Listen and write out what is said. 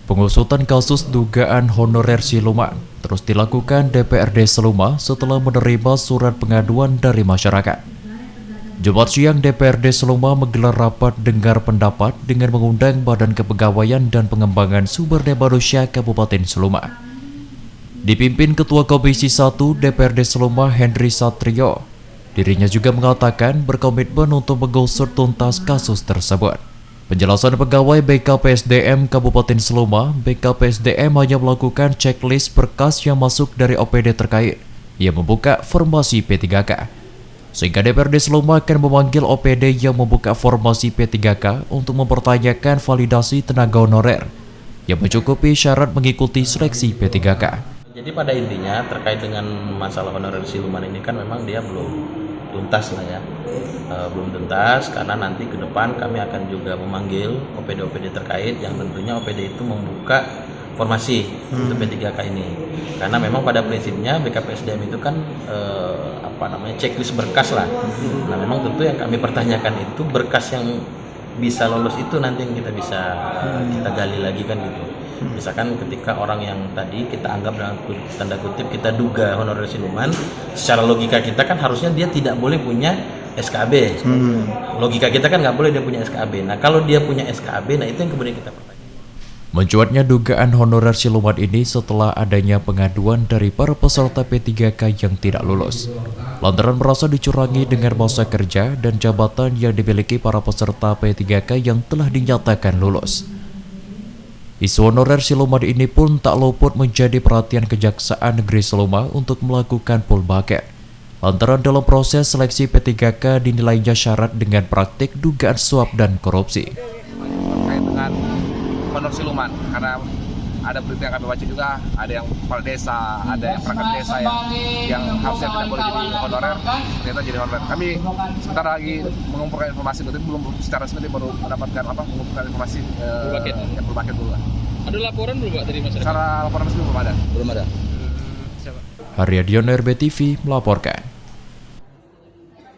Pengusutan kasus dugaan honorer siluman terus dilakukan DPRD Seluma setelah menerima surat pengaduan dari masyarakat. Jumat siang DPRD Seluma menggelar rapat dengar pendapat dengan mengundang Badan Kepegawaian dan Pengembangan Sumber Daya Manusia Kabupaten Seluma. Dipimpin Ketua Komisi 1 DPRD Seluma Henry Satrio, dirinya juga mengatakan berkomitmen untuk mengusut tuntas kasus tersebut. Penjelasan pegawai BKPSDM Kabupaten Seluma, BKPSDM hanya melakukan checklist berkas yang masuk dari OPD terkait yang membuka formasi P3K. Sehingga DPRD Seluma akan memanggil OPD yang membuka formasi P3K untuk mempertanyakan validasi tenaga honorer yang mencukupi syarat mengikuti seleksi P3K. Jadi pada intinya terkait dengan masalah honorer siluman ini kan memang dia belum tuntas lah ya, belum tuntas karena nanti ke depan kami akan juga memanggil OPD-OPD terkait yang tentunya OPD itu membuka formasi untuk P3K ini, karena memang pada prinsipnya BKPSDM itu kan checklist berkas lah. Nah memang tentu yang kami pertanyakan itu berkas yang bisa lolos itu nanti yang kita bisa kita gali lagi kan gitu. Misalkan ketika orang yang tadi kita anggap dalam tanda kutip kita duga honorer siluman, secara logika kita kan harusnya dia tidak boleh punya SKB. Logika kita kan nggak boleh dia punya SKB. Nah kalau dia punya SKB, nah itu yang kemudian kita pertanyakan. Mencuatnya dugaan honorer siluman ini setelah adanya pengaduan dari para peserta P3K yang tidak lulus, lantaran merasa dicurangi dengan masa kerja dan jabatan yang dimiliki para peserta P3K yang telah dinyatakan lulus. Isu honorer siluman ini pun tak luput menjadi perhatian Kejaksaan Negeri Seluma untuk melakukan pull bucket, lantaran dalam proses seleksi P3K dinilainya syarat dengan praktik dugaan suap dan korupsi. Terkait dengan honorer siluman, karena ada berita yang kami baca juga, ada yang kepala desa, ada yang perangkat desa yang harusnya tidak boleh jadi honorer, ternyata jadi honorer. Kami sebentar lagi mengumpulkan informasi, tapi belum secara resmi baru mendapatkan mengumpulkan informasi yang berbagai dulu. Ada laporan belum Pak dari masyarakat? Secara laporan resmi belum ada. Belum ada. Haryadion RBTV melaporkan.